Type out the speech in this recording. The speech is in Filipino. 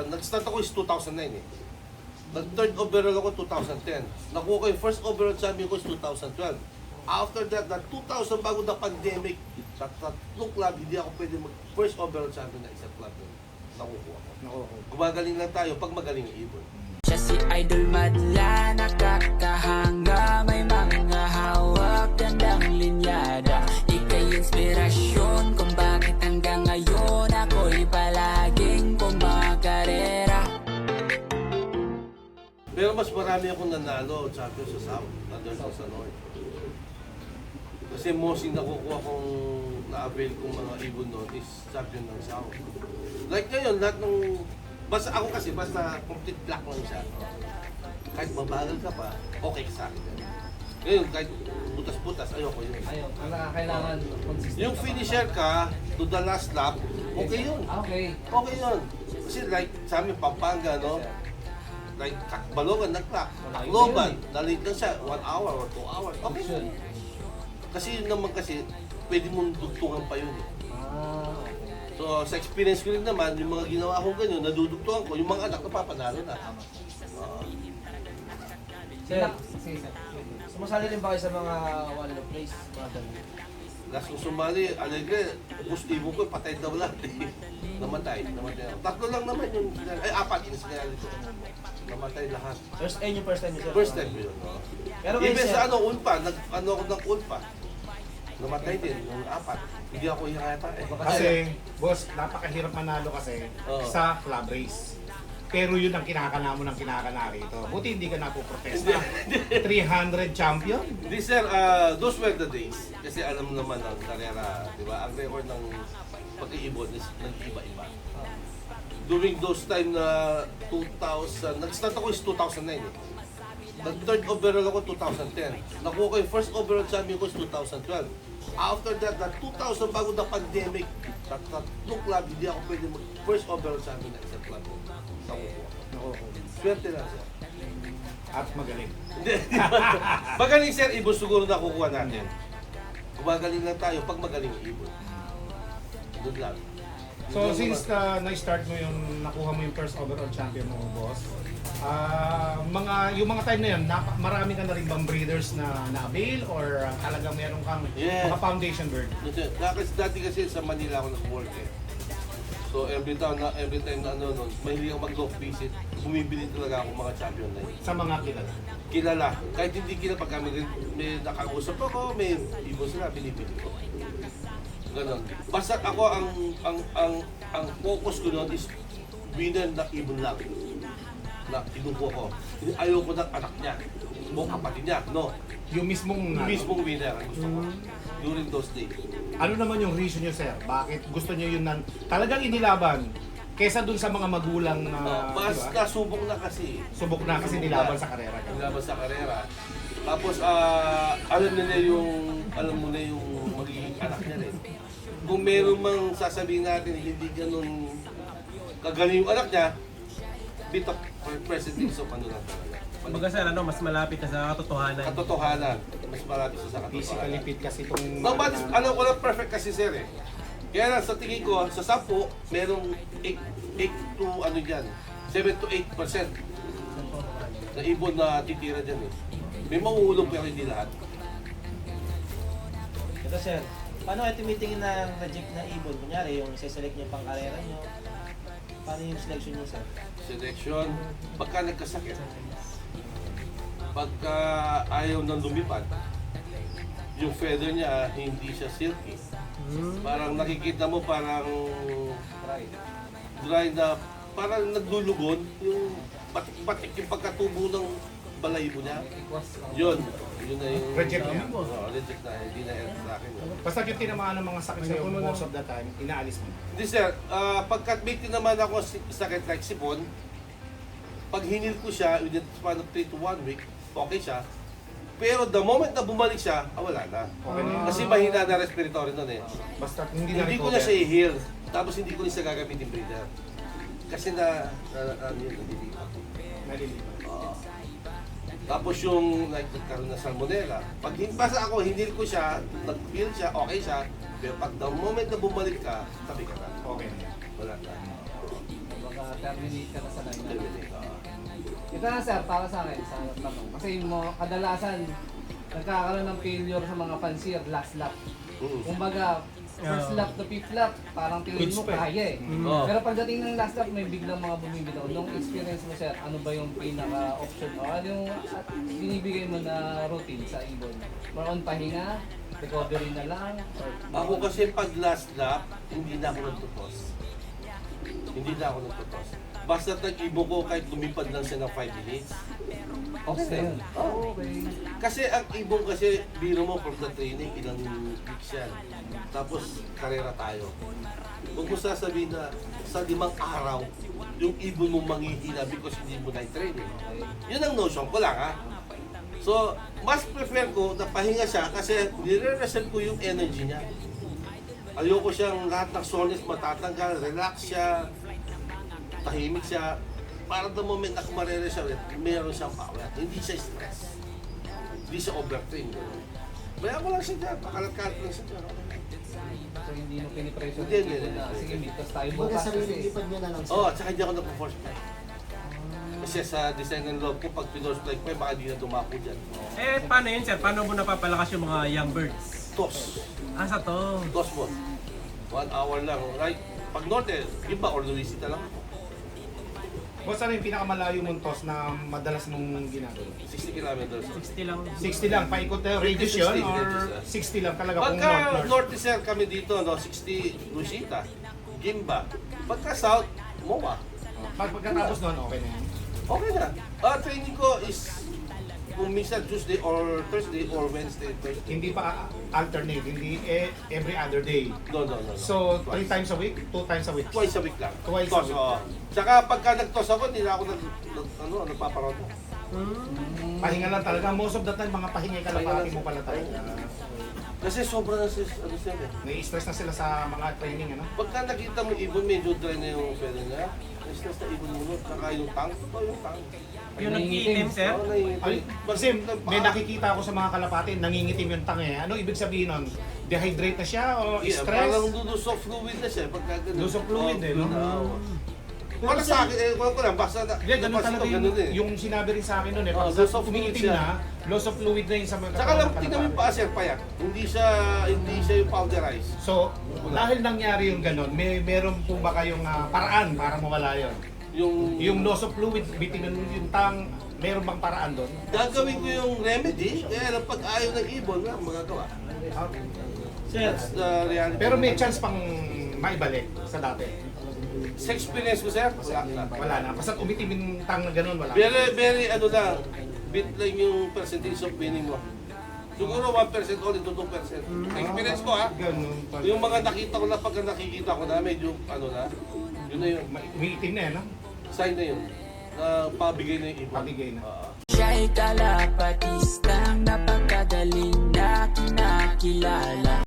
Nag-start ako is 2009 eh. Nag-third overall ako 2010. Nakuha ko yung first overall champion ko is 2012. After that, 2000 bago na pandemic, sa tatlong club, hindi ako pwede mag-first overall champion na isang club yun. Nakukuha ko. Gumagaling lang tayo pag magaling yung ibon. Siya si Idol Madla, nakakahanga, may mga hawak, gandang linyada. Ika'y inspirasyon kung bakit hanggang ngayon ako'y palaging kumakarera. Pero mas marami akong nanalo champion sa South, other sa North. Kasi mostly nakukuha kong na-avail kong mga ibon noon is champion ng South. Like ngayon, lahat ng... Basta ako kasi, basta complete black lang siya. Kahit mabagal ka pa, okay ka sa akin. Ngayon, kahit butas-butas, ayoko yun. Ayun, ang kailangan consistent. Yung finisher ka, to the last lap, okay yun. Okay. Okay yun. Kasi like sa amin, Pampanga, no? Like, Balogan, nag-clock. Tacloban, nalit lang siya, 1 hour or 2 hours. Okay yun. Kasi yun naman kasi, pwede mong dugtungan pa yun eh. So, sa experience ko rin naman, yung mga ginawa kong ganyan, nadudugtungan ko, yung mga anak napapanalo na. Sir, sumasali rin ba kayo sa mga one of place? Mga ganun? Last kong sumali, Alegre, gustibo ko, patay daw lahat eh. Namatay. Tatlo lang naman yung, ay 4 yung sinali ko. Namatay lahat. First time niyo, sir? First time ko yun, no? Pero Even sir, sa Ulpa, ano ako ng Ulpa. Namatay din, yung 4. Hindi ako hinata eh. Kasi, boss, napakahirap manalo kasi sa club race. Pero yun ang kinakana mo ng kinakana rito. Buti hindi ka napoprotesta. 300 champion? Hindi sir, those were the days. Kasi alam mo naman ang karera, di ba? Ang record ng pag-iibon is nag-iba-iba. During those time na 2000, nag-start ako is 2009 eh. Nag-third overall ako 2010. Nakuha ko yung first overall champion ko is 2012. After that, 2000 bago na pandemic, sa tatlong club, hindi ako pwede mag-first overall champion na isang club. Nakukuha ko. Swerte lang siya. At magaling. Hindi. Magaling sir, ibon siguro na kukuha natin. Gumagaling lang tayo pag magaling yung ibon. Good luck. So since na-start mo yung nakuha mo yung first overall champion mo, boss, yung mga time na yun, marami ka na rin bang breeders na na-avail or talagang meron kang mga foundation bird? Dati kasi sa Manila ako nag-work eh. So every time na mahilig ako mag-dog visit, bumibili talaga ako mga champion na yun. Sa mga kilala? Kilala. Kahit hindi kilala, pagka may nakausap ako, may ibon sila, binibili ko. Ganon. Basta ako ang focus ko noon is winner na ibon lang. Na kinukuha ko. Ayoko ng anak niya o kapatid niya. No. Yung mismong Yung mismong winner ang gusto ko. During those days. Ano naman yung reason nyo, sir? Bakit gusto nyo yun talagang inilaban kesa dun sa mga magulang na Basta subok na kasi. subok na kasi nilaban sa karera? Nilaban sa karera. Tapos alam mo na yung magiging anak niya rin. Kung meron mang sasabihin natin hindi ganun kagaling yung anak niya, bit of president of ano lang talaga. Kumbaga sir, mas malapit ka sa katotohanan. Katotohanan. Mas malapit sa katotohanan. Physically fit kasi itong... No, but alam ko lang perfect kasi sir eh. Kaya lang sa tingin ko, sa 10, merong 8 to ano dyan, 7 to 8% na ibon na titira dyan eh. May mauulong pero hindi lahat. Ito sir, paano kayo tumitingin ng reject na ibon? Kunyari, yung isa-select niyo pang karera niyo. Paano yung selection niyo, sir? Selection, pagka nagkasakit, pagka ayaw nang lumipad, yung feather niya hindi siya silky. Parang nakikita mo parang dry na, parang naglulugon, yung batik yung pagkatubo ng balayibo niya. Yun na yung... Reject niya? Reject na, hindi na yan sa akin. Basta yung tinamaan ng mga sakit sa'yo most of the time, inaalis mo. Hindi sir, pagkat may tinaman ako sakit like sipon, pag hinil ko siya, within the span of 3 to 1 week, okay siya. Pero the moment na bumalik siya, wala na. Okay na yun. Kasi mahina na respiratory nun eh. Basta hindi na Hindi ko na siya i-heal, tapos hindi ko na siya gagamitin breeder. Kasi nalilipat. Nalilipat. Tapos yung nagkaroon na salmonella, basta ako, hinil ko siya, nag-heal siya, okay siya, pero pag the moment na bumalik ka, tabi ka na. Okay na yan. Wala na. Baka terminate ka na sa lineup. Terminate, Ito na sir, para sa akin, sa tanong. Kasi kadalasan, nagkakaroon ng failure sa mga fancier last lap. Kumbaga, first lap to fifth lap, parang tingin mo kaya eh. Oo. Pero pagdating ng last lap, may biglang mga bumibitaw. Nung experience mo sir, ano ba yung pinaka-option o ano yung binibigay mo na routine sa ibon? More on pahinga, recovery na lang, or Ako kasi pag last lap, hindi na ako nagtutos. Hindi na ako nagtutos. Basta nag-ibo ko kahit lumipad lang siya ng 5 minutes. off na yun. Oo. Okay. Kasi ang ibong kasi, biro mo from the training, ilang weeks yan. Tapos, karera tayo. Huwag mo sasabihin na sa 5 araw, yung ibon mo manghihina because hindi mo na-training. Yun ang notion ko lang ha. So, mas prefer ko na pahinga siya kasi nire-reset ko yung energy niya. Ayoko siyang lahat ng soreness matatanggal, relax siya, tahimik siya. Para the moment na kumarere siya ulit, meron siyang power. Hindi siya stress. Hindi siya overtrain. Kaya ko lang siya dyan, pakalat-kalat lang siya dyan. So hindi mo pinipressure Hindi, yung hindi, ibon na, hindi. sige, mitos tayo Kumbaga bukas sarili kasi. lipad niya na lang Oo, tsaka hindi ako nagpo-force flight. Kasi sa design ng loob ko, pag pinorse flight ko, baka di na dumako dyan. Eh, paano yun, sir? Paano mo napapalakas yung mga young birds? Toss. Asa to? Toss mo. 1 hour lang. Right? Pag norte, iba or Luisita lang ako. Boss, ano yung pinakamalayo mong toss na madalas mong ginagawa? 60 kilometers. 60 lang. 60 lang, paikot na radius yun or 60 lang talaga kung Pagka north-north? norte sir kami dito, no, 60 Luisita, Gimba. Pagka south, MOA. Pagkatapos nun, okay na yan. Okay na. Training ko is kung minsan Tuesday or Thursday or Wednesday, Thursday. Hindi pa alternate, hindi every other day. No. So, 3 Twice. times a week? 2 times a week? Twice a week lang. Twice a Toss, week. oo. Tsaka pagka nag-toss ako, hindi na ako nagpaparoto. Pahinga lang talaga. Most of the time, mga pahinga ka Pahinga lang mo pala talaga. Kasi sobrang ano siya eh. Nai-stress na sila sa mga training, ano? Pagka nakita mo ibon, medyo dry na yung pwede niya. Na-stress na ibon mo, tsaka yung tank. Ito yung tank. Yung nag-iitim, sir? Oo, naiinit. Ay, kasi may nakikita ako sa mga kalapati, nangingitim yung tangi. Ano ibig sabihin nun? Dehydrate na siya o Yeah, stress? parang lose of fluid na siya. Pagka ganun. Loss of fluid eh, no? Oo. Wala sa akin, wala ko lang, basta Hindi, ganun napansin talaga ko, yung, ganun eh. yung sinabi rin sa akin nun eh. Oh, Pag loss of fluid umiitim siya. na, loss of fluid na yung sa mga Saka lang, tingnan mo yung paa, sir, payat. Hindi siya yung powderized. So, dahil nangyari yung ganun, meron po ba kayong paraan para mawala yun? Yung loss of fluid, bitinan mo yung tang, meron bang paraan doon? Gagawin ko yung remedy, kaya lang pag ayaw ng ibon, wala akong magagawa. Sir, That's the reality. Pero may chance pang maibalik sa dati. Sa experience ko, sir, wala na. Wala na. Basta umitim yung tang na ganun, wala. Very, ano lang, bit lang yung percentage of winning mo. Siguro 1% only to 2%. Experience ko ha. Ganun. Yung mga nakita ko na pagka nakikita ko na, medyo ano na, yun na yun. Umiitim na yan, no? Sign na yun. Na pabigay na yung ibon. Pabigay na. Siya'y kalapatistang napakagaling na kinakilala.